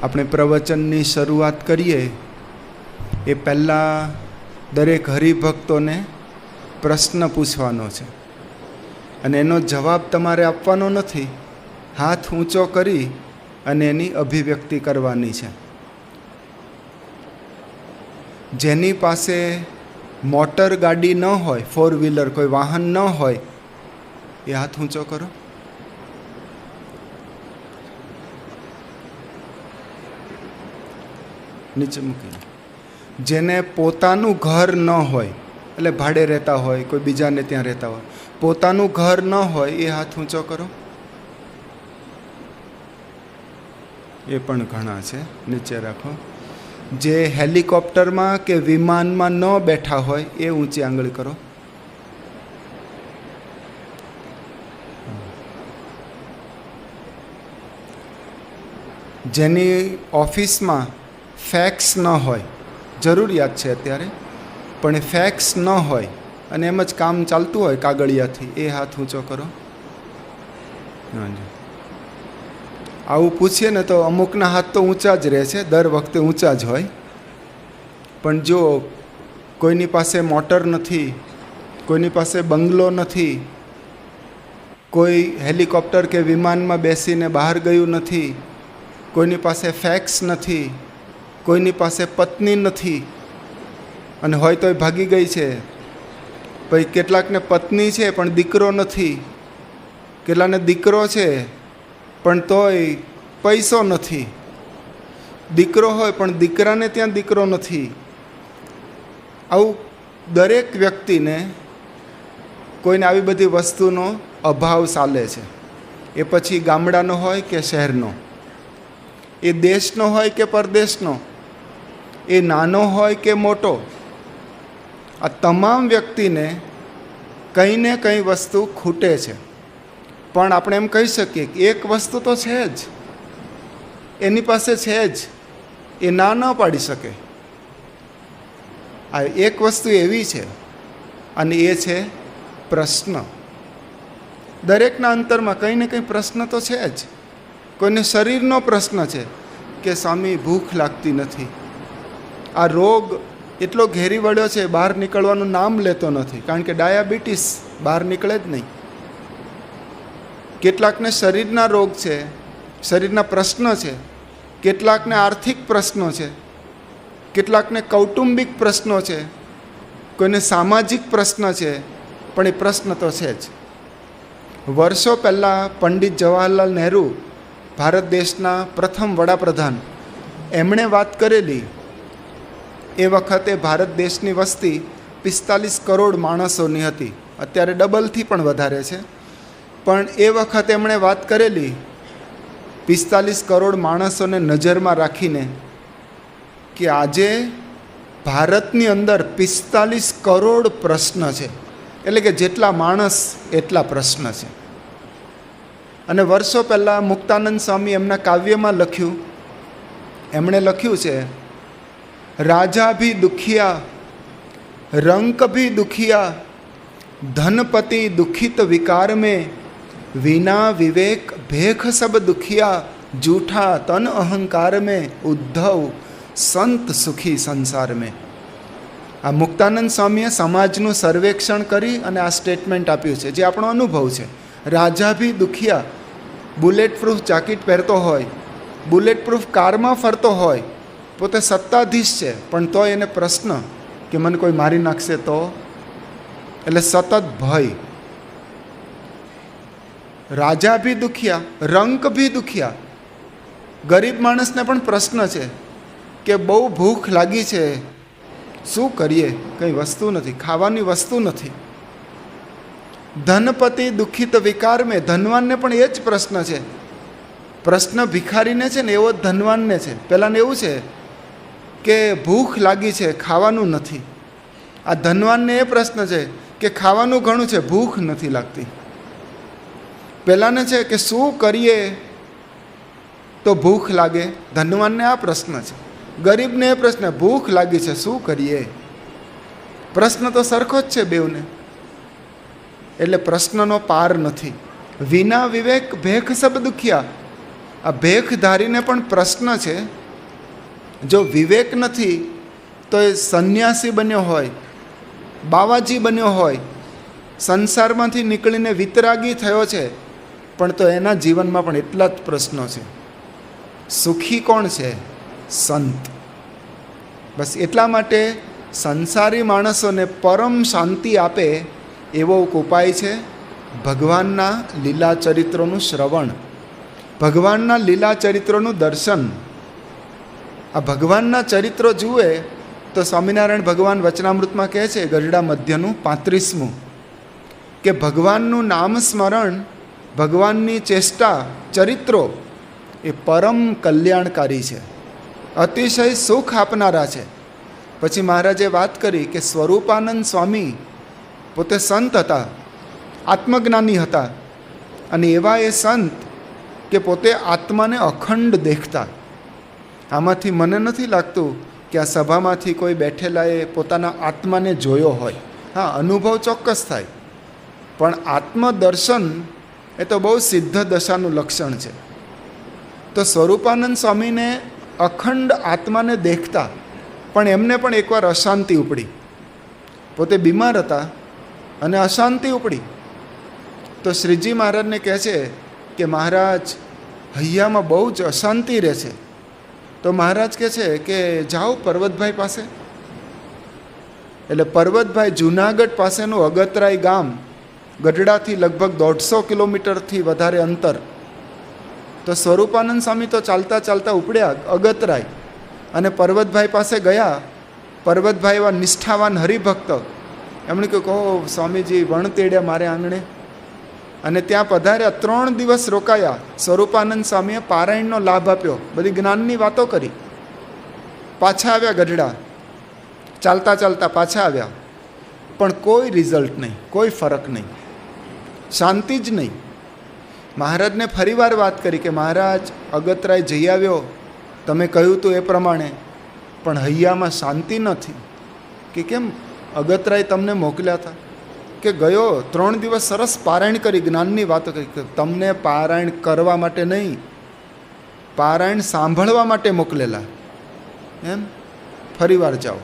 આપણે પ્રવચનની શરૂઆત કરીએ એ પહેલાં દરેક હરિભક્તોને પ્રશ્ન પૂછવાનો છે અને એનો જવાબ તમારે આપવાનો નથી. હાથ ઊંચો કરી અને એની અભિવ્યક્તિ કરવાની છે. જેની પાસે મોટર ગાડી ન હોય, 4 વ્હીલર કોઈ વાહન ન હોય, એ હાથ ઊંચો કરો. નીચે મૂકી. જેને પોતાનું ઘર ન હોય, એટલે ભાડે રહેતા હોય, કોઈ બીજાને ત્યાં રહેતા હોય, પોતાનું ઘર ન હોય, એ હાથ ઊંચો કરો. એ પણ ઘણા છે, નીચે રાખો. જે હેલિકોપ્ટરમાં કે વિમાનમાં ન બેઠા હોય એ ઊંચી આંગળી કરો. જેની ઓફિસમાં ફેક્સ ન હોય, જરૂરિયાત છે અત્યારે, પણ એ ફેક્સ ન હોય અને એમ જ કામ ચાલતું હોય કાગળિયાથી, એ હાથ ઊંચો કરો. આવું પૂછીએ ને તો અમુકના હાથ તો ઊંચા જ રહે છે, દર વખતે ઊંચા જ હોય. પણ જો કોઈની પાસે મોટર નથી, કોઈની પાસે બંગલો નથી, કોઈ હેલિકોપ્ટર કે વિમાનમાં બેસીને બહાર ગયું નથી, કોઈની પાસે ફેક્સ નથી, કોઈની પાસે પત્ની નથી, અને હોય તોય ભાગી ગઈ છે. પછી કેટલાકને પત્ની છે પણ દીકરો નથી, કેટલાને દીકરો છે પણ તોય પૈસો નથી, દીકરો હોય પણ દીકરાને ત્યાં દીકરો નથી. આવું દરેક વ્યક્તિને કોઈને આવી બધી વસ્તુનો અભાવ ચાલે છે. એ પછી ગામડાનો હોય કે શહેરનો, એ દેશનો હોય કે પરદેશનો, એ નાનો હોય કે મોટો, આ તમામ વ્યક્તિને કંઈ ને કંઈ વસ્તુ ખૂટે છે. પણ આપણે એમ કહી શકીએ કે એક વસ્તુ તો છે જ, એની પાસે છે જ, એ ના ન પાડી શકે. આ એક વસ્તુ એવી છે અને એ છે પ્રશ્ન. દરેકના અંતરમાં કંઈ ને કંઈ પ્રશ્ન તો છે જ. કોઈને શરીરનો પ્રશ્ન છે કે સ્વામી ભૂખ લાગતી નથી, આ રોગ એટલો ઘેરી વળ્યો છે, બહાર નીકળવાનું નામ લેતો નથી, કારણ કે ડાયાબિટીસ બહાર નીકળે જ નહીં. કેટલાકને શરીરના રોગ છે, શરીરના પ્રશ્ન છે, કેટલાકને આર્થિક પ્રશ્નો છે, કેટલાકને કૌટુંબિક પ્રશ્નો છે, કોઈને સામાજિક પ્રશ્ન છે, પણ એ પ્રશ્ન તો છે જ. વર્ષો પહેલાં પંડિત જવાહરલાલ નહેરુ, ભારત દેશના પ્રથમ વડાપ્રધાન, એમણે વાત કરેલી. એ વખતે ભારત દેશની વસ્તી 45 કરોડ માણસોની હતી, અત્યારે ડબલથી પણ વધારે છે. પણ એ વખતે એમણે વાત કરેલી 45 કરોડ માણસોને નજરમાં રાખીને કે આજે ભારતની અંદર 45 કરોડ પ્રશ્ન છે, એટલે કે જેટલા માણસ એટલા પ્રશ્ન છે. અને વર્ષો પહેલાં મુક્તાનંદ સ્વામી એમના કાવ્યમાં લખ્યું, એમણે લખ્યું છે, રાજા ભી દુખિયા, રંક ભી દુખિયા, ધનપતિ દુખિત વિકાર में, વિના વિવેક ભેખ સબ દુખિયા, જૂઠા તન અહંકાર में, ઉદ્ધવ સંત સુખી સંસાર में. આ મુક્તાનંદ સ્વામીએ સમાજનું સર્વેક્ષણ કરી અને આ સ્ટેટમેન્ટ આપ્યું છે, જે આપણો અનુભવ છે. રાજા ભી દુખિયા, બુલેટ પ્રૂફ જાકીટ પહેરતો હોય, બુલેટ પ્રૂફ કારમાં ફરતો હોય, પોતે સત્તાધીશ છે, પણ તો એને પ્રશ્ન કે મને કોઈ મારી નાખશે તો, એટલે સતત ભય. રાજા ભી દુખિયા, રંક ભી દુખિયા, ગરીબ માણસને પણ પ્રશ્ન છે કે બહુ ભૂખ લાગી છે, શું કરીએ, કંઈ વસ્તુ નથી, ખાવાની વસ્તુ નથી. ધનપતિ દુઃખિત વિકાર મેં, ધનવાનને પણ એ જ પ્રશ્ન છે. પ્રશ્ન ભિખારીને છે ને એવો જ ધનવાનને છે. પહેલાંને એવું છે કે ભૂખ લાગી છે, ખાવાનું નથી. આ ધનવાનને એ પ્રશ્ન છે કે ખાવાનું ઘણું છે, ભૂખ નથી લાગતી. પહેલાંને છે કે શું કરીએ તો ભૂખ લાગે, ધનવાનને આ પ્રશ્ન છે. ગરીબને એ પ્રશ્ન, ભૂખ લાગી છે, શું કરીએ. પ્રશ્ન તો સરખો જ છે બેઉને. એટલે પ્રશ્નનો પાર નથી. વિના વિવેક ભેખ સબ દુખિયા, આ ભેખધારીને પણ પ્રશ્ન છે, જો વિવેક નથી તો એ સંન્યાસી બન્યો હોય, બાવાજી બન્યો હોય, સંસારમાંથી નીકળીને વિતરાગી થયો છે, પણ તો એના જીવનમાં પણ એટલા જ પ્રશ્નો છે. સુખી કોણ છે? સંત. બસ એટલા માટે સંસારી માણસોને પરમ શાંતિ આપે એવો એક ઉપાય છે ભગવાનના લીલા ચરિત્રોનું શ્રવણ, ભગવાનના લીલા ચરિત્રોનું દર્શન. આ ભગવાનના ચરિત્રો જુએ તો સ્વામિનારાયણ ભગવાન વચનામૃતમાં કહે છે, ગરડા મધ્યનું 35મું, કે ભગવાનનું નામ સ્મરણ, ભગવાનની ચેષ્ટા, ચરિત્રો એ પરમ કલ્યાણકારી છે, અતિશય સુખ આપનારા છે. પછી મહારાજે વાત કરી કે સ્વરૂપાનંદ સ્વામી પોતે સંત હતા, આત્મજ્ઞાની હતા, અને એવા એ સંત કે પોતે આત્માને અખંડ દેખતા. આમાંથી મને નથી લાગતું કે આ સભામાંથી કોઈ બેઠેલાએ પોતાના આત્માને જોયો હોય. હા, અનુભવ ચોક્કસ થાય, પણ આત્મદર્શન એ તો બહુ સિદ્ધ દશાનું લક્ષણ છે. તો સ્વરૂપાનંદ સ્વામીને અખંડ આત્માને દેખતા, પણ એમને પણ એકવાર અશાંતિ ઉપડી. પોતે બીમાર હતા અને અશાંતિ ઉપડી. તો શ્રીજી મહારાજને કહે છે કે મહારાજ હૈયામાં બહુ જ અશાંતિ રહે છે. તો મહારાજ કહે છે કે જાઓ પર્વતભાઈ પાસે. એટલે પર્વતભાઈ જૂનાગઢ પાસેનું અગતરાય ગામ, ગઢડાથી લગભગ 150 કિલોમીટરથી વધારે અંતર. તો સ્વરૂપાનંદ સ્વામી તો ચાલતા ચાલતા ઉપડ્યા અગતરાય અને પર્વતભાઈ પાસે ગયા. પર્વતભાઈ એવા નિષ્ઠાવાન હરિભક્ત, એમણે કહ્યું, કહો સ્વામીજી વણ તેડ્યા મારે આંગણે. અને ત્યાં પધાર્યા, 3 દિવસ રોકાયા. સ્વરૂપાનંદ સ્વામીએ પારાયણનો લાભ આપ્યો, બધી જ્ઞાનની વાતો કરી. પાછા આવ્યા ગઢડા, ચાલતા ચાલતા પાછા આવ્યા, પણ કોઈ રિઝલ્ટ નહીં, કોઈ ફરક નહીં, શાંતિ જ નહીં. મહારાજને ફરીવાર વાત કરી કે મહારાજ અગતરાય જઈ આવ્યો, તમે કહ્યું હતું એ પ્રમાણે, પણ હૈયામાં શાંતિ નથી. કે કેમ? અગતરાય તમને મોકલ્યા હતા? કે ગયો, 3 દિવસ સરસ પારાયણ કરી, જ્ઞાનની વાતો કરી. તમને પારાયણ કરવા માટે નહીં, પારાયણ સાંભળવા માટે મોકલેલા. એમ? ફરીવાર જાઓ.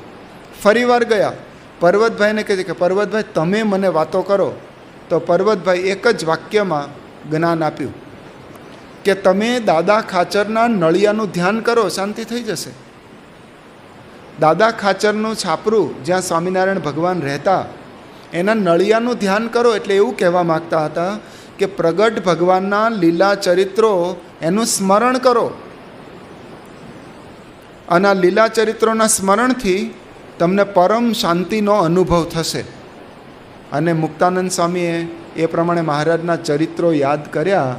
ફરીવાર ગયા. પર્વતભાઈને કહે છે કે પર્વતભાઈ તમે મને વાતો કરો. તો પર્વતભાઈ એક જ વાક્યમાં જ્ઞાન આપ્યું કે તમે દાદા ખાચરના નળિયાનું ધ્યાન કરો, શાંતિ થઈ જશે. દાદા ખાચરનું છાપરું જ્યાં સ્વામિનારાયણ ભગવાન રહેતા, એના નળિયાનું ધ્યાન કરો. એટલે એવું કહેવા માગતા હતા કે પ્રગટ ભગવાનના લીલા ચરિત્રો એનું સ્મરણ કરો, અને આ લીલા ચરિત્રોના સ્મરણથી તમને પરમ શાંતિનો અનુભવ થશે. અને મુક્તાનંદ સ્વામીએ એ પ્રમાણે મહારાજના ચરિત્રો યાદ કર્યા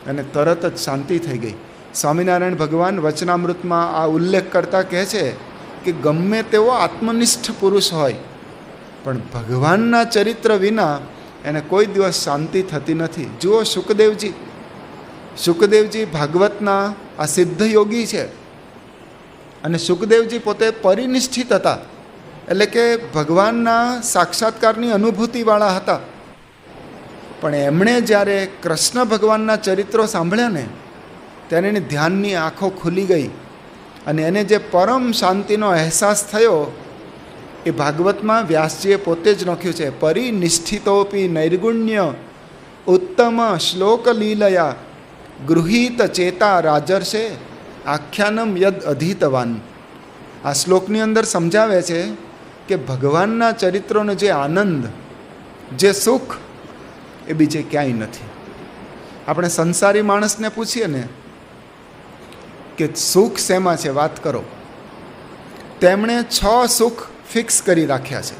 અને તરત જ શાંતિ થઈ ગઈ. સ્વામિનારાયણ ભગવાન વચનામૃતમાં આ ઉલ્લેખ કરતા કહે છે કે ગમે તેવો આત્મનિષ્ઠ પુરુષ હોય, પણ ભગવાનના ચરિત્ર વિના એને કોઈ દિવસ શાંતિ થતી નથી. જુઓ શુકદેવજી, શુકદેવજી ભાગવતના આ સિદ્ધ યોગી છે, અને શુકદેવજી પોતે પરિનિષ્ઠિત હતા, એટલે કે ભગવાનના સાક્ષાત્કારની અનુભૂતિવાળા હતા. પણ એમણે જ્યારે કૃષ્ણ ભગવાનના ચરિત્રો સાંભળ્યા ને, ત્યારે એની ધ્યાનની આંખો ખુલી ગઈ, અને એને જે પરમ શાંતિનો અહેસાસ થયો એ ભાગવતમાં વ્યાસજીએ પોતે જ લખ્યું છે. પરિનિષ્ઠિતોપી નૈર્ગુણ્ય ઉત્તમ શ્લોક લીલયા ગૃહીત ચેતા રાજર્ષે આખ્યાનમ યદ અધીતવાન. આ શ્લોકની અંદર સમજાવે છે કે ભગવાનના ચરિત્રોનો જે આનંદ, જે સુખ એ બીજે ક્યાંય નથી. આપણે સંસારી માણસને પૂછીએ ને કે સુખ શેમાં છે, વાત કરો. તેમણે 6 સુખ ફિક્સ કરી રાખ્યા છે.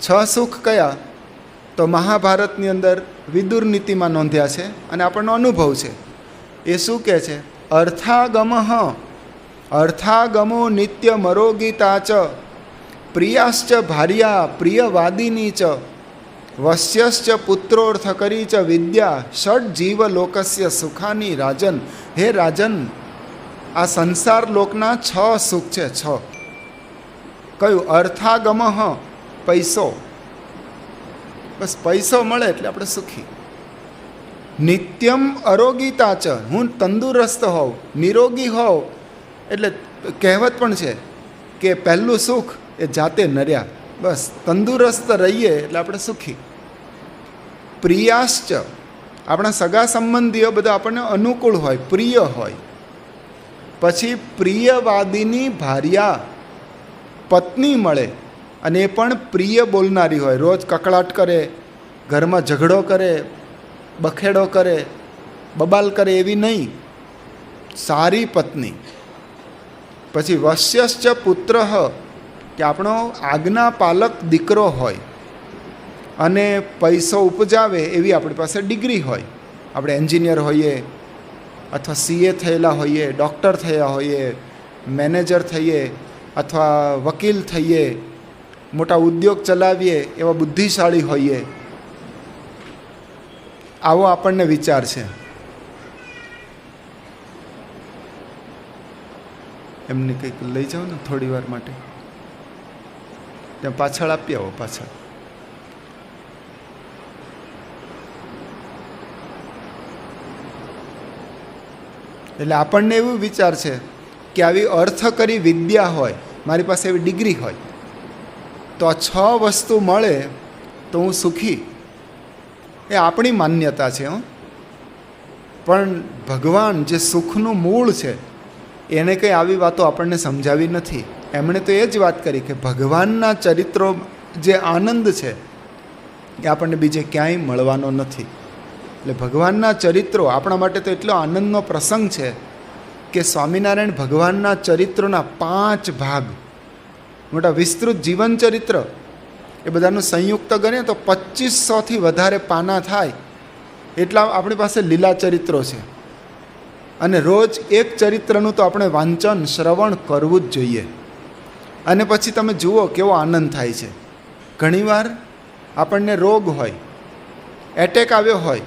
6 સુખ કયા? તો મહાભારતની અંદર વિદુર નીતિમાં નોંધ્યા છે અને આપણનો અનુભવ છે. એ શું કહે છે? અર્થાગમો નિત્ય મરોગીતા ચ પ્રિયાશ્ચ ભાર્યા પ્રિયવાદિની ચ વશ્યશ્ચ પુત્રોર્થ કરી ચ વિદ્યા ષડ જીવ લોકસ્ય સુખાની રાજન. હે રાજન, આ સંસાર લોકના 6 સુખ છે. 6 કયું? અર્થાગમ, પૈસો. બસ પૈસો મળે એટલે આપણે સુખી. નિત્યમ અરોગીતા ચ, હું તંદુરસ્ત હોઉં, નિરોગી હોઉં. એટલે કહેવત પણ છે કે પહેલું સુખ એ જાતે નર્યા. બસ તંદુરસ્ત રહીએ એટલે આપણે સુખી. પ્રિયાશ્ચ, આપણા સગા સંબંધીઓ બધા આપણને અનુકૂળ હોય, પ્રિય હોય. પછી પ્રિયવાદીની ભાર્યા, પત્ની મળે અને એ પણ પ્રિય બોલનારી હોય. રોજ કકળાટ કરે, ઘરમાં ઝઘડો કરે, બખેડો કરે, બબાલ કરે એવી નહીં, સારી પત્ની. પછી વશ્યશ્ચ પુત્ર, કે આપણો આજ્ઞાપાલક દીકરો હોય અને પૈસો ઉપજાવે એવી આપણી પાસે ડિગ્રી હોય. આપણે એન્જિનિયર હોઈએ અથવા CA થયેલા હોઈએ, ડૉક્ટર થયા હોઈએ, મેનેજર થઈએ અથવા વકીલ થઈએ, મોટા ઉદ્યોગ ચલાવીએ એવા બુદ્ધિશાળી હોઈએ, આવો આપણને વિચાર છે. એમને કંઈક લઈ જાઓ ને થોડી વાર માટે, ત્યાં પાછળ આપી આવો પાછળ. એટલે આપણને એવું વિચાર છે કે આવી અર્થ કરી વિદ્યા હોય, મારી પાસે એવી ડિગ્રી હોય તો આ 6 વસ્તુ મળે તો હું સુખી. એ આપણી માન્યતા છે. પણ ભગવાન જે સુખનું મૂળ છે એને કંઈ આવી વાતો આપણને સમજાવી નથી. એમણે તો એ જ વાત કરી કે ભગવાનના ચરિત્રો જે આનંદ છે એ આપણને બીજે ક્યાંય મળવાનો નથી. એટલે ભગવાનના ચરિત્રો આપણા માટે તો એટલો આનંદનો પ્રસંગ છે કે સ્વામિનારાયણ ભગવાનના ચરિત્રોના 5 ભાગ, મોટા વિસ્તૃત જીવન ચરિત્ર, એ બધાનું સંયુક્ત ગણીએ તો 2500થી વધારે પાના થાય એટલા આપણી પાસે લીલા ચરિત્રો છે. અને રોજ એક ચરિત્રનું તો આપણે વાંચન શ્રવણ કરવું જ જોઈએ. અને પછી તમે જુઓ કેવો આનંદ થાય છે. ઘણીવાર આપણને રોગ હોય, એટેક આવ્યો હોય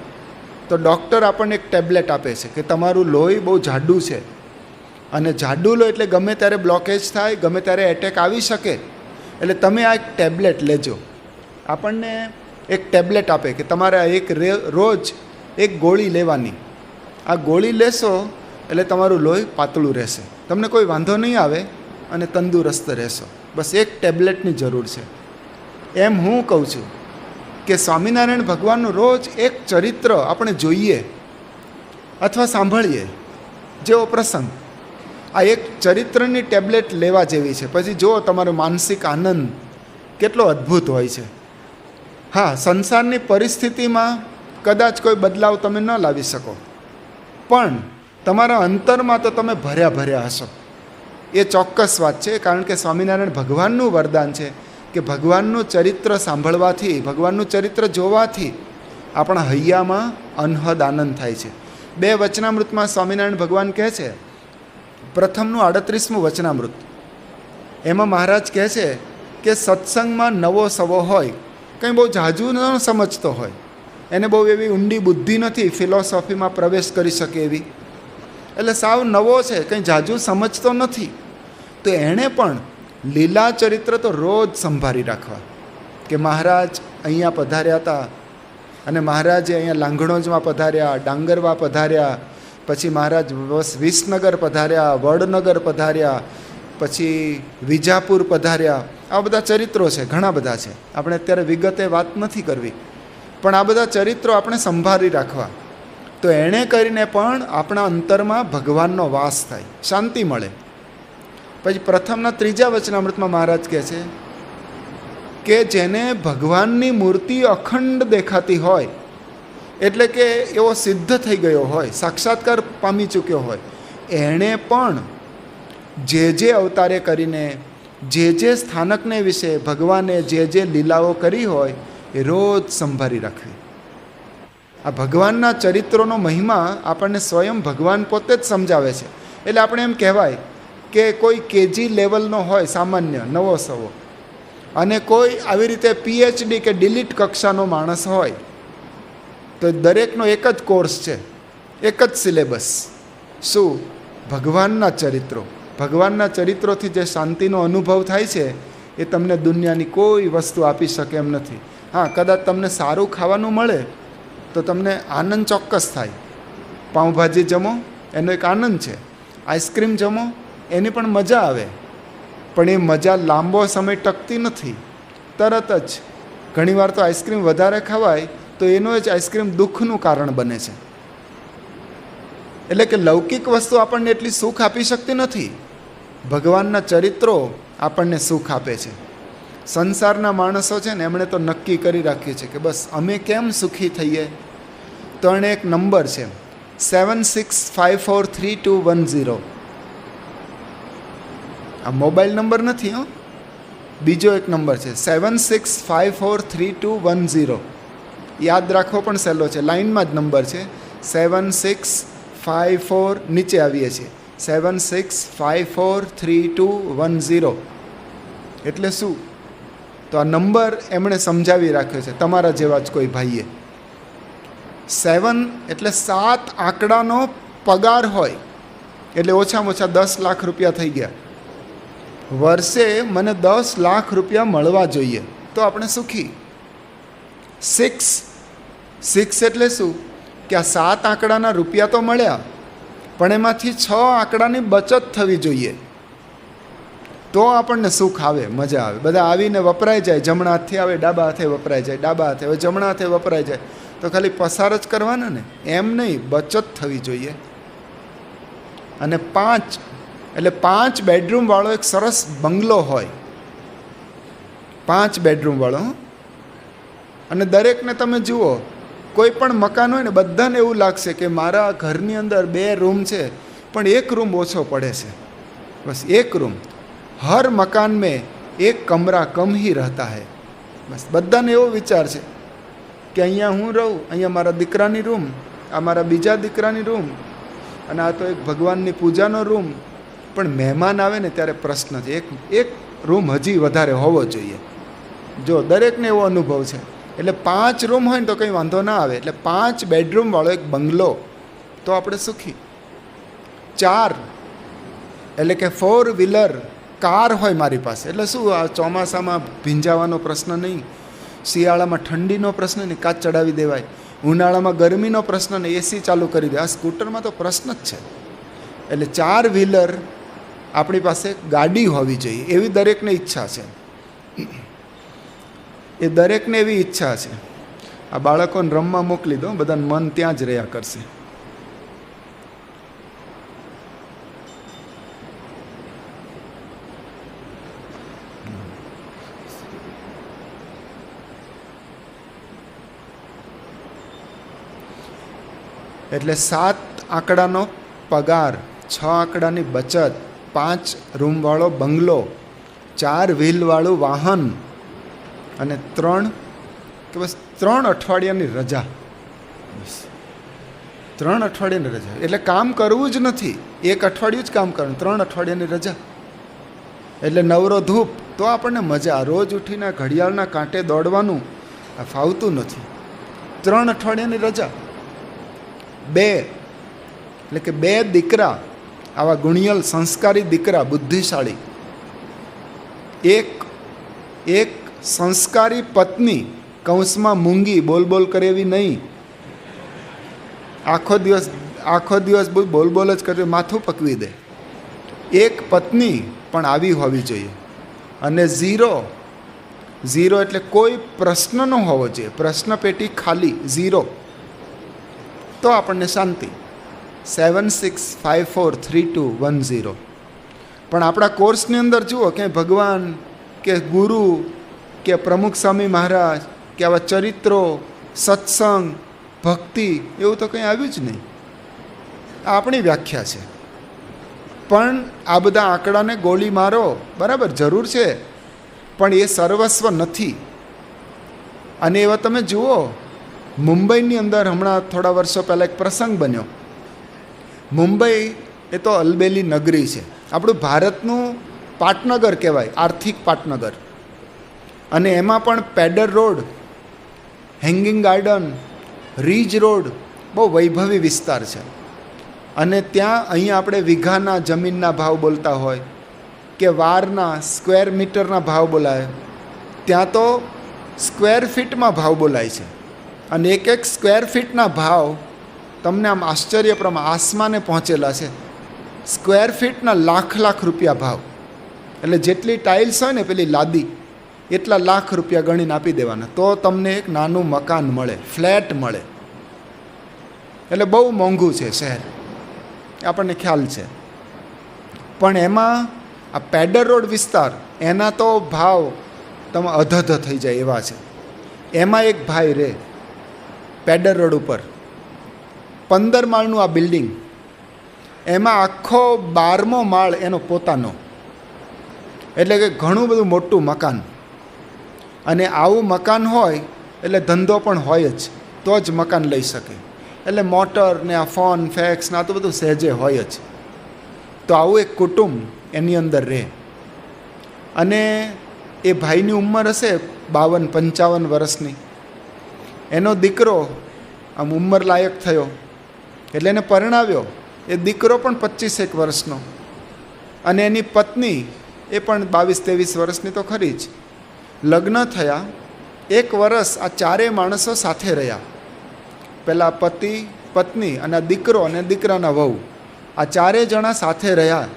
તો ડૉક્ટર આપણને એક ટેબ્લેટ આપે છે કે તમારું લોહી બહુ જાડું છે અને જાડું લો એટલે ગમે ત્યારે બ્લોકેજ થાય, ગમે ત્યારે એટેક આવી શકે, એટલે તમે આ એક ટેબ્લેટ લેજો. આપણને એક ટેબ્લેટ આપે કે તમારે રોજ એક ગોળી લેવાની. આ ગોળી લેશો એટલે તમારું લોહી પાતળું રહેશે, તમને કોઈ વાંધો નહીં આવે અને તંદુરસ્ત રહેશો. બસ એક ટેબ્લેટની જરૂર છે. એમ હું કહું છું કે સ્વામિનારાયણ ભગવાનનું રોજ એક ચરિત્ર આપણે જોઈએ અથવા સાંભળીએ, જેવો પ્રસંગ, આ એક ચરિત્રની ટેબ્લેટ લેવા જેવી છે. પછી જુઓ તમારો માનસિક આનંદ કેટલો અદ્ભુત હોય છે. હા, સંસારની પરિસ્થિતિમાં કદાચ કોઈ બદલાવ તમે ન લાવી શકો, પણ તમારા અંતરમાં તો તમે ભર્યા હશો, એ ચોક્કસ વાત છે. કારણ કે સ્વામિનારાયણ ભગવાનનું વરદાન છે કે ભગવાનનું ચરિત્ર સાંભળવાથી, ભગવાનનું ચરિત્ર જોવાથી આપણા હૈયામાં અનહદ આનંદ થાય છે. 2 વચનામૃતમાં સ્વામિનારાયણ ભગવાન કહે છે, પ્રથમનું 38મું વચનામૃત, એમાં મહારાજ કહે છે કે સત્સંગમાં નવો સવો હોય, કંઈ બહુ ઝાઝુ ન સમજતો હોય, એને બહુ એવી ઊંડી બુદ્ધિ નથી, ફિલોસોફીમાં પ્રવેશ કરી શકે એવી, એટલે સાવ નવો છે, કંઈ ઝાઝુ સમજતો નથી, તો એણે પણ લીલા ચરિત્ર તો રોજ સંભાળી રાખવા. કે મહારાજ અહીંયા પધાર્યા હતા અને મહારાજે અહીંયા લાંઘણોજમાં પધાર્યા, ડાંગરવા પધાર્યા, પછી મહારાજ વિસનગર પધાર્યા, વડનગર પધાર્યા, પછી વિજાપુર પધાર્યા. આ બધા ચરિત્રો છે, ઘણા બધા છે, આપણે અત્યારે વિગતે વાત નથી કરવી, પણ આ બધા ચરિત્રો આપણે સંભાળી રાખવા. તો એણે કરીને પણ આપણા અંતરમાં ભગવાનનો વાસ થાય, શાંતિ મળે. પછી પ્રથમના 3જા વચનામૃતમાં મહારાજ કહે છે કે જેને ભગવાનની મૂર્તિ અખંડ દેખાતી હોય, એટલે કે એવો સિદ્ધ થઈ ગયો હોય, સાક્ષાત્કાર પામી ચૂક્યો હોય, એણે પણ જે અવતારે કરીને જે સ્થાનકને વિશે ભગવાને જે લીલાઓ કરી હોય એ રોજ સંભાળી રાખવી. આ ભગવાનના ચરિત્રોનો મહિમા આપણને સ્વયં ભગવાન પોતે જ સમજાવે છે. એટલે આપણે એમ કહેવાય કે કોઈ KG લેવલનો હોય સામાન્ય નવો સવો, અને કોઈ આવી રીતે PhD કે ડિલીટ કક્ષાનો માણસ હોય, તો દરેકનો એક જ કોર્સ છે, એક જ સિલેબસ. શું? ભગવાનના ચરિત્રો. ભગવાનના ચરિત્રોથી જે શાંતિનો અનુભવ થાય છે એ તમને દુનિયાની કોઈ વસ્તુ આપી શકે એમ નથી. હા, કદાચ તમને સારું ખાવાનું મળે તો તમને આનંદ ચોક્કસ થાય. પાઉંભાજી જમો એનો એક આનંદ છે, આઈસ્ક્રીમ જમો એની પણ મજા આવે, પણ એ મજા લાંબો સમય ટકતી નથી. તરત જ ઘણીવાર તો આઈસ્ક્રીમ વધારે ખવાય તો એનો જ આઈસ્ક્રીમ દુઃખનું કારણ બને છે. એટલે કે લૌકિક વસ્તુ આપણને એટલી સુખ આપી શકતી નથી, ભગવાનના ચરિત્રો આપણને સુખ આપે છે. સંસારના માણસો છે ને એમણે તો નક્કી કરી રાખ્યું છે કે બસ અમે કેમ સુખી થઈએ. તો એને એક નંબર છે 76543210. આ મોબાઈલ નંબર નથી હો, બીજો એક નંબર છે 76543210. યાદ રાખવો પણ સહેલો છે, લાઇનમાં જ નંબર છે 7654, નીચે આવીએ છીએ 76543210. એટલે શું? તો આ નંબર એમણે સમજાવી રાખ્યો છે તમારા જેવા જ કોઈ ભાઈએ. 7 એટલે 7 આંકડાનો પગાર હોય એટલે ઓછામાં ઓછા 10 લાખ રૂપિયા થઈ ગયા. વર્ષે મને 10 લાખ રૂપિયા મળવા જોઈએ તો આપણે સુખી. 6 એટલે શું? કે આ 7 આંકડાના રૂપિયા તો મળ્યા, પણ એમાંથી 6 આંકડાની બચત થવી જોઈએ તો આપણને સુખ આવે, મજા આવે. બધા આવીને વપરાઈ જાય, જમણા હાથથી આવે ડાબા હાથે વપરાઈ જાય, ડાબા હાથે હવે જમણા હાથે વપરાઈ જાય, તો ખાલી પસાર જ કરવાના ને, એમ નહીં, બચત થવી જોઈએ. અને 5 એટલે 5 બેડરૂમવાળો એક સરસ બંગલો હોય, 5 બેડરૂમવાળો. અને દરેકને તમે જુઓ, કોઈ પણ મકાન હોય ને બધાને એવું લાગશે કે મારા ઘરની અંદર 2 રૂમ છે પણ 1 રૂમ ઓછો પડે છે, બસ 1 રૂમ. હર મકાન મેં 1 કમરા કમ ही रहता है. બસ બધાને એવો વિચાર છે કે અહીંયા હું રહું, અહીંયા મારા દીકરાની રૂમ, આ મારા બીજા દીકરાની રૂમ, અને આ તો એક ભગવાનની પૂજાનો રૂમ. પણ મહેમાન આવે ને ત્યારે પ્રશ્ન છે, એક રૂમ હજી વધારે હોવો જોઈએ. જો દરેકને એવો અનુભવ છે. એટલે 5 રૂમ હોય ને તો કંઈ વાંધો ના આવે. એટલે 5 બેડરૂમવાળો એક બંગલો તો આપણે સુખી. 4 એટલે કે 4 વ્હીલર કાર હોય મારી પાસે, એટલે શું, આ ચોમાસામાં ભીંજાવાનો પ્રશ્ન નહીં, શિયાળામાં ઠંડીનો પ્રશ્ન નહીં, કાચ ચડાવી દેવાય, ઉનાળામાં ગરમીનો પ્રશ્ન નહીં, એસી ચાલુ કરી દે. આ સ્કૂટરમાં તો પ્રશ્ન જ છે. એટલે 4 વ્હીલર આપણી પાસે ગાડી હોવી જોઈએ, એવી દરેકને ઈચ્છા છે. એ દરેકને એવી ઈચ્છા છે. આ બાળકોને રમવા મોકલી દો, બધાને મન ત્યાં જ રહ્યા કરશે. એટલે 7 આંકડાનો પગાર, 6 આંકડાની બચત, 5 રૂમવાળો બંગલો, 4 વ્હીલવાળું વાહન, અને 3 અઠવાડિયાની રજા. બસ 3 અઠવાડિયાની રજા. એટલે કામ કરવું જ નથી, 1 અઠવાડિયું જ કામ કરવાનું, 3 અઠવાડિયાની રજા. એટલે નવરો ધૂપ તો આપણને મજા. રોજ ઉઠીને ઘડિયાળના કાંટે દોડવાનું આ ફાવતું નથી. 3 અઠવાડિયાની રજા. 2 એટલે કે 2 દીકરા, આવા ગુણિયલ સંસ્કારી દીકરા, બુદ્ધિશાળી. એક સંસ્કારી પત્ની, કૌંસમાં મૂંગી, બોલ કરે એવી નહીં, આખો દિવસ બોલ જ કરે, માથું પકવી દે. 1 પત્ની પણ આવી હોવી જોઈએ. અને 0 એટલે કોઈ પ્રશ્ન ન હોવો જોઈએ, પ્રશ્ન પેટી ખાલી, 0, તો આપણને શાંતિ. 76543210. પણ આપણા કોર્સની અંદર જુઓ કે ભગવાન કે ગુરુ કે પ્રમુખ સ્વામી મહારાજ કે આવા ચરિત્રો, સત્સંગ, ભક્તિ એવું તો કંઈ આવ્યું જ નહીં. આ આપણી વ્યાખ્યા છે. પણ આ બધા આંકડાને ગોળી મારો, બરાબર, જરૂર છે, પણ એ સર્વસ્વ નથી. અને એવા તમે જુઓ, મુંબઈની અંદર હમણાં થોડા વર્ષો પહેલાં એક પ્રસંગ બન્યો. મુંબઈ એ તો અલબેલી નગરી છે, આપણું ભારતનું પાટનગર કહેવાય, આર્થિક પાટનગર. અને એમાં પણ Pedder road, hanging garden, ridge road બહુ વૈભવી વિસ્તાર છે. અને ત્યાં અહીંયા આપણે વીઘાના જમીનના ભાવ બોલતા હોય કે વારના, સ્ક્વેર મીટરના ભાવ બોલાય, ત્યાં તો સ્ક્વેર ફીટમાં ભાવ બોલાય છે. અને એક એક સ્ક્વેર ફીટના ભાવ તમને આમ આશ્ચર્યપ્રમાણે આસમાને પહોંચેલા છે. સ્ક્વેર ફીટના લાખ લાખ રૂપિયા ભાવ. એટલે જેટલી ટાઇલ્સ હોય ને પેલી લાદી એટલા લાખ રૂપિયા ગણીને આપી દેવાના, તો તમને એક નાનું મકાન મળે, ફ્લેટ મળે. એટલે બહુ મોંઘું છે શહેર, આપણને ખ્યાલ છે. પણ એમાં આ પેડર રોડ વિસ્તાર, એના તો ભાવ તમે અધધ થઈ જાય એવા છે. એમાં એક ભાઈ રહે પેડર રોડ ઉપર, 15 માળનું આ બિલ્ડિંગ, એમાં આખો 12મો માળ એનો પોતાનો. એટલે કે ઘણું બધું મોટું મકાન. અને આવું મકાન હોય એટલે ધંધો પણ હોય જ, તો જ મકાન લઈ શકે. એટલે મોટર ને આ ફોન ફેક્સ ને આ તો બધું સહેજે હોય જ. તો આવું એક કુટુંબ એની અંદર રહે. અને એ ભાઈની ઉંમર હશે 52-55 વર્ષની. એનો દીકરો આમ ઉંમર લાયક થયો એટલે એને પરણાવ્યો. એ દીકરો પણ 25-1 વર્ષનો, અને એની પત્ની એ પણ 22-23 વર્ષની તો ખરી જ. લગ્ન થયા 1 વર્ષ આ ચારેય માણસો સાથે રહ્યા. પહેલાં પતિ પત્ની અને આ દીકરો અને દીકરાના વહુ, આ ચારેય જણા સાથે રહ્યા.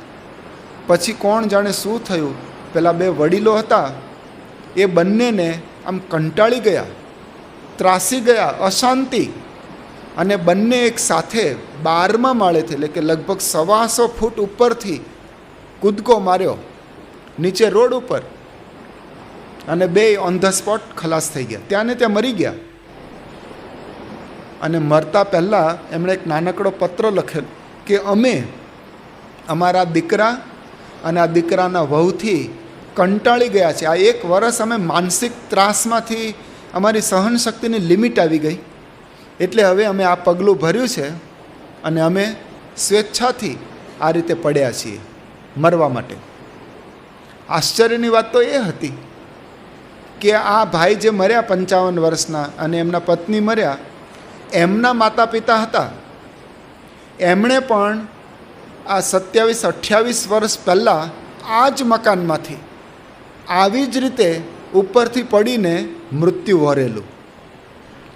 પછી કોણ જાણે શું થયું, પેલા 2 વડીલો હતા એ બંનેને આમ કંટાળી ગયા, ત્રાસી ગયા, અશાંતિ. અને બંને એક સાથે 12મા માળેથી, એટલે કે લગભગ 125 ફૂટ ઉપરથી કૂદકો માર્યો નીચે રોડ ઉપર, અને 2 ઓન ધ સ્પોટ ખલાસ થઈ ગયા, ત્યાં ને ત્યાં મરી ગયા. અને મરતા પહેલાં એમણે એક નાનકડો પત્ર લખેલો કે અમે અમારા દીકરા અને આ દીકરાના વહુથી કંટાળી ગયા છે. આ 1 વર્ષ અમે માનસિક ત્રાસમાંથી અમારી સહનશક્તિની લિમિટ આવી ગઈ, એટલે હવે અમે આ પગલું ભર્યું છે અને અમે સ્વેચ્છાથી આ રીતે પડ્યા છીએ મરવા માટે. આશ્ચર્યની વાત તો એ હતી કે આ ભાઈ જે મર્યા 55 વર્ષના અને એમના પત્ની મર્યા, એમના માતા પિતા હતા, એમણે પણ આ 27-28 વર્ષ પહેલાં આ જ મકાનમાંથી આવી જ રીતે ઉપરથી પડીને મૃત્યુ વરેલું.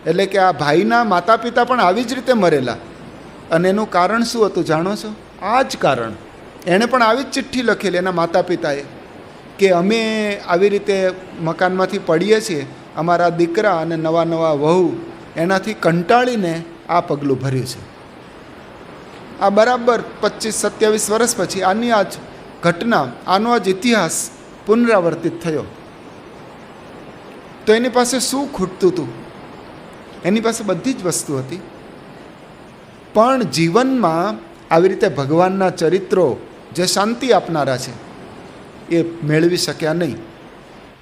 એટલે કે આ ભાઈના માતા પિતા પણ આવી જ રીતે મરેલા. અને એનું કારણ શું હતું જાણો છો? આ જ કારણ. એણે પણ આવી જ ચિઠ્ઠી લખેલી એના માતા પિતાએ કે અમે આવી રીતે મકાનમાંથી પડીએ છીએ, અમારા દીકરા અને નવા વહુ એનાથી કંટાળીને આ પગલું ભર્યું છે. આ બરાબર 25-27 વર્ષ પછી આની આ જ ઘટના, આનો આ જ ઇતિહાસ પુનરાવર્તિત થયો. તો એની પાસે શું ખૂટતું હતું? એની પાસે બધી જ વસ્તુ હતી, પણ જીવનમાં આવી રીતે ભગવાનના ચરિત્રો જે શાંતિ આપનારા છે એ મેળવી શક્યા નહીં.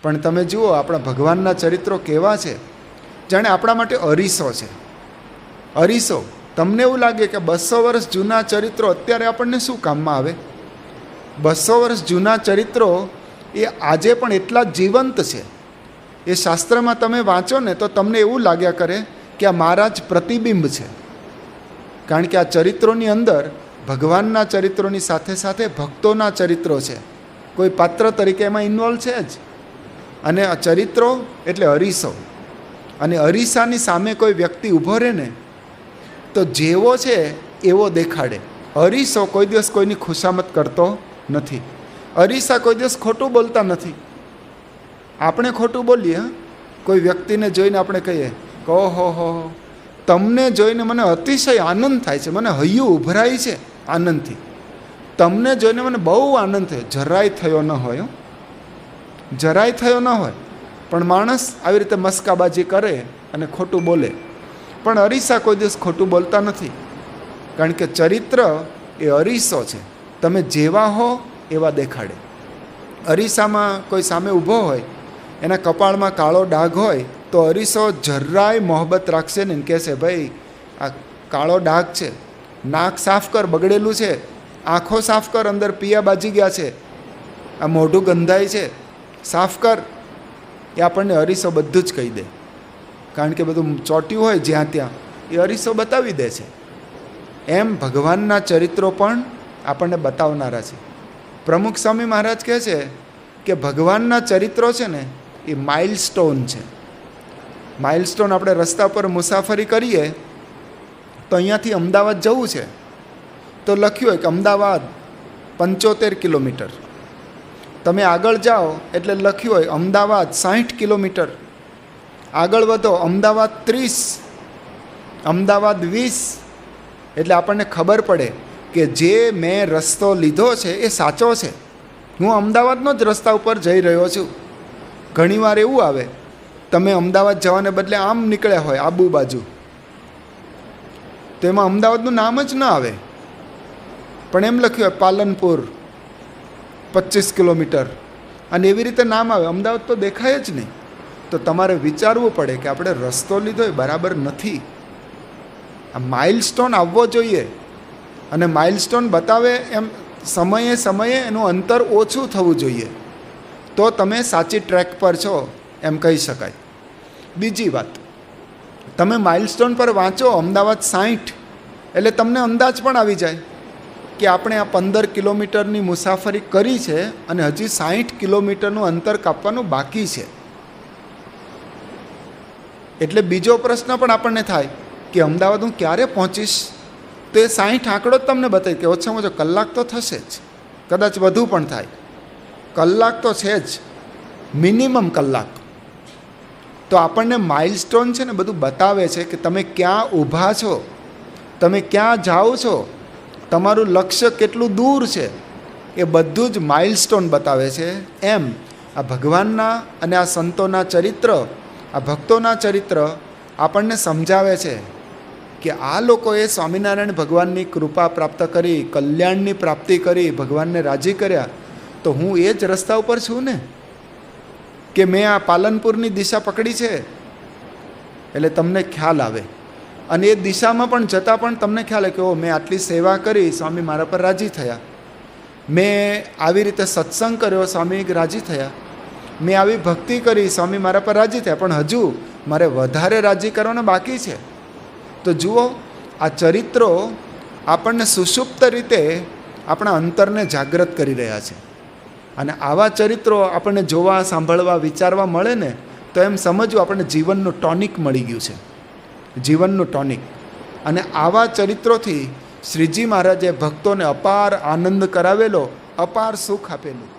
પણ તમે જુઓ આપણા ભગવાનના ચરિત્રો કેવા છે, જાણે આપણા માટે અરીસો છે. અરીસો. તમને એવું લાગે કે 200 વર્ષ જૂના ચરિત્રો અત્યારે આપણને શું કામમાં આવે? 200 વર્ષ જૂના ચરિત્રો એ આજે પણ એટલા જ જીવંત છે. એ શાસ્ત્રમાં તમે વાંચો ને તો તમને એવું લાગ્યા કરે કે આ મારા જ પ્રતિબિંબ છે. કારણ કે આ ચરિત્રોની અંદર ભગવાનના ચરિત્રોની સાથે સાથે ભક્તોના ચરિત્રો છે. કોઈ પાત્ર તરીકે એમાં ઇન્વોલ્વ છે જ. અને આ ચરિત્રો એટલે અરીસો. અને અરીસાની સામે કોઈ વ્યક્તિ ઊભો રહે ને તો જેવો છે એવો દેખાડે. અરીસો કોઈ દિવસ કોઈની ખુશામત કરતો નથી. અરીસા કોઈ દિવસ ખોટું બોલતા નથી. આપણે ખોટું બોલીએ, કોઈ વ્યક્તિને જોઈને આપણે કહીએ કે ઓહો, તમને જોઈને મને અતિશય આનંદ થાય છે, મને હૈયું ઉભરાય છે આનંદથી. તમને જોઈને મને બહુ આનંદ થયો. જરાય થયો ન હોય, જરાય થયો ન હોય. પણ માણસ આવી રીતે મસ્કાબાજી કરે અને ખોટું બોલે. પણ અરીસા કોઈ દિવસ ખોટું બોલતા નથી. કારણ કે ચરિત્ર એ અરીસો છે. તમે જેવા હો એવા દેખાડે. અરીસામાં કોઈ સામે ઊભો હોય, એના કપાળમાં કાળો ડાઘ હોય તો અરીસો જરાય મોહબ્બત રાખશે ને કહેશે ભાઈ આ કાળો ડાઘ છે, નાક સાફ કર બગડેલું છે, આંખો સાફ કર અંદર પિયા બાજી ગયા છે, આ મોઢું ગંધાય છે સાફ કર. એ આપણને અરીસો બધું જ કહી દે. કારણ કે બધું ચોટ્યું હોય જ્યાં ત્યાં એ અરીસો બતાવી દે છે. એમ ભગવાનના ચરિત્રો પણ આપણને બતાવનારા છે. પ્રમુખ સ્વામી મહારાજ કહે છે કે ભગવાનના ચરિત્રો છે ને એ માઇલસ્ટોન છે. માઇલસ્ટોન આપણે રસ્તા પર મુસાફરી કરીએ તો અહીંયાથી અમદાવાદ જવું છે તો લખ્યું હોય કે અમદાવાદ 75 કિલોમીટર. તમે આગળ જાઓ એટલે લખ્યું હોય અમદાવાદ 60 કિલોમીટર. આગળ વધો અમદાવાદ 30, અમદાવાદ 20. એટલે આપણને ખબર પડે કે જે મેં રસ્તો લીધો છે એ સાચો છે. હું અમદાવાદનો જ રસ્તા ઉપર જઈ રહ્યો છું. ઘણીવાર એવું આવે, તમે અમદાવાદ જવાને બદલે આમ નીકળ્યા હોય આબુ બાજુ, તો એમાં અમદાવાદનું નામ જ ન આવે, પણ એમ લખ્યું હોય પાલનપુર 25 કિલોમીટર, અને એવી રીતે નામ આવે, અમદાવાદ તો દેખાય જ નહીં. તો તમારે વિચારવું પડે કે આપણે રસ્તો લીધો એ બરાબર નથી. આ માઇલસ્ટોન આવવો જોઈએ, અને માઇલસ્ટોન બતાવે એમ સમયે સમયે એનું અંતર ઓછું થવું જોઈએ, તો તમે સાચી ટ્રેક પર છો એમ કહી શકાય. બીજી વાત, તમે માઇલસ્ટોન પર વાંચો અમદાવાદ 60, એટલે તમને અંદાજ પણ આવી જાય કે આપણે આ 15 કિલોમીટરની મુસાફરી કરી છે અને હજી 60 કિલોમીટરનું અંતર કાપવાનું બાકી છે. એટલે બીજો પ્રશ્ન પણ આપણને થાય કે અમદાવાદ હું ક્યારે પહોંચીશ? તો એ 60 આંકડો જ તમને બતાવી કે ઓછામાં ઓછો કલાક તો થશે જ, કદાચ વધુ પણ થાય, કલાક તો છે જ, મિનિમમ કલાક. તો આપણને માઇલસ્ટોન છે ને બધું બતાવે છે કે તમે ક્યાં ઊભા છો, તમે ક્યાં જાઓ છો, તમારું લક્ષ્ય કેટલું દૂર છે, એ બધું જ માઇલસ્ટોન બતાવે છે. એમ આ ભગવાનના અને આ સંતોના ચરિત્ર, આ ભક્તોના ચરિત્ર આપણને સમજાવે છે કે આ લોકોએ સ્વામિનારાયણ ભગવાનની કૃપા પ્રાપ્ત કરી, કલ્યાણની પ્રાપ્તિ કરી, ભગવાનને રાજી કર્યા, તો હું એ જ રસ્તા ઉપર છું ને, કે મેં આ પાલનપુરની દિશા પકડી છે. એટલે તમને ખ્યાલ આવે, અને એ દિશામાં પણ જતાં પણ તમને ખ્યાલ આવે કે ઓ મેં આટલી સેવા કરી, સ્વામી મારા પર રાજી થયા, મેં આવી રીતે સત્સંગ કર્યો, સ્વામી રાજી થયા, મેં આવી ભક્તિ કરી, સ્વામી મારા પર રાજી થયા, પણ હજુ મારે વધારે રાજી કરવાના બાકી છે. તો જુઓ, આ ચરિત્રો આપણને સુષુપ્ત રીતે આપણા અંતરને જાગૃત કરી રહ્યા છે. અને આવા ચરિત્રો આપણને જોવા, સાંભળવા, વિચારવા મળે ને, તો એમ સમજવું આપણને જીવનનું ટોનિક મળી ગયું છે, જીવનનું ટોનિક. અને આવા ચરિત્રોથી શ્રીજી મહારાજે ભક્તોને અપાર આનંદ કરાવેલો, અપાર સુખ આપેલું.